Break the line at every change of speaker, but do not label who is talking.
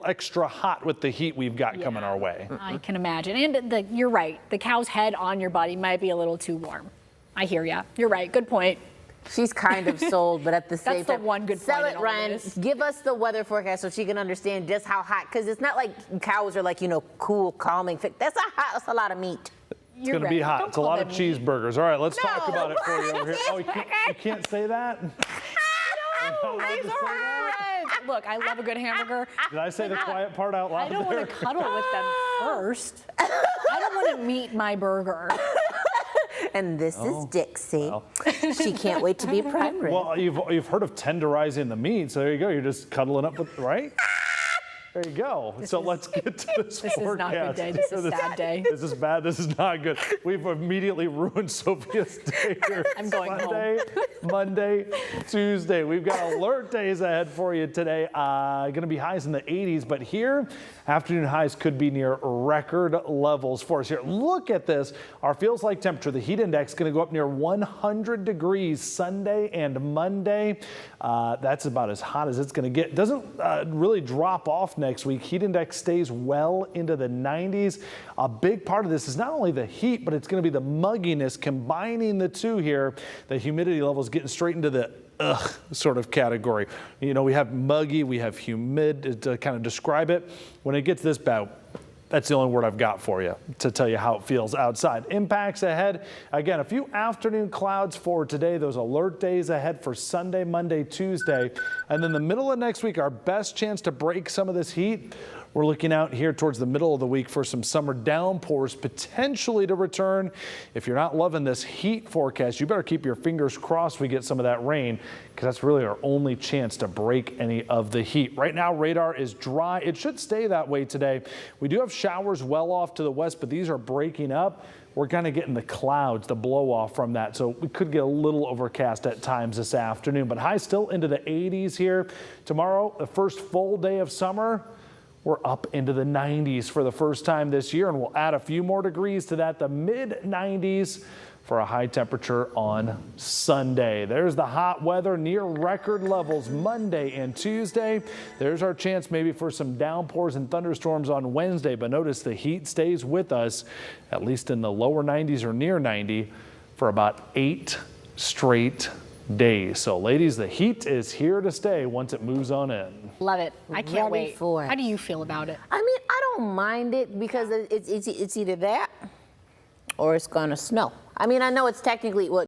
extra hot with the heat we've got coming our way.
I can imagine. And you're right. The cow's head on your body might be a little too warm. I hear ya. You're right. Good point.
She's kind of sold, but at the same time,
that's the one good
sell
point
it,
in all
Ryan.
this.
Give us the weather forecast so she can understand just how hot, because it's not like cows are like, cool, calming. That's a lot of meat.
It's going to be hot. It's a lot of cheeseburgers. All right, let's talk about it for you over here. Oh, you can't say that?
Look, I love a good hamburger.
Did I say the quiet part out loud?
I don't want to cuddle with them first. I don't want to meet my burger.
And this is Dixie. Well. She can't wait to be prime rib.
Well, you've heard of tenderizing the meat, so there you go. You're just cuddling up with, right? There you go. Let's get to this forecast.
This is not a good day. This is a sad day.
This is bad. This is not good. We've immediately ruined Sophia's day here.
I'm going
home. Monday, Tuesday. We've got alert days ahead for you today. Going to be highs in the 80s, but here, afternoon highs could be near record levels for us here. Look at this. Our feels like temperature. The heat index is going to go up near 100 degrees Sunday and Monday. That's about as hot as it's going to get. It doesn't really drop off next week. Heat index stays well into the 90s. A big part of this is not only the heat, but it's going to be the mugginess, combining the two here. The humidity levels getting straight into the sort of category. We have muggy, we have humid to kind of describe it. When it gets this bad, that's the only word I've got for you to tell you how it feels outside. Impacts ahead. Again, a few afternoon clouds for today. Those alert days ahead for Sunday, Monday, Tuesday. And then the middle of next week, our best chance to break some of this heat. We're looking out here towards the middle of the week for some summer downpours potentially to return. If you're not loving this heat forecast, you better keep your fingers crossed we get some of that rain, because that's really our only chance to break any of the heat. Right now, radar is dry. It should stay that way today. We do have showers well off to the west, but these are breaking up. We're kind of getting the clouds, the blow off from that. So we could get a little overcast at times this afternoon, but highs still into the 80s here. Tomorrow, the first full day of summer. We're up into the 90s for the first time this year, and we'll add a few more degrees to that, the mid 90s for a high temperature on Sunday. There's the hot weather, near record levels Monday and Tuesday. There's our chance maybe for some downpours and thunderstorms on Wednesday, but notice the heat stays with us, at least in the lower 90s or near 90 for about 8 straight days. So ladies, the heat is here to stay once it moves on in.
Love it. I can't wait.
For it.
How do you feel about it?
I mean, I don't mind it because it's either that or it's gonna snow. I mean, I know it's technically what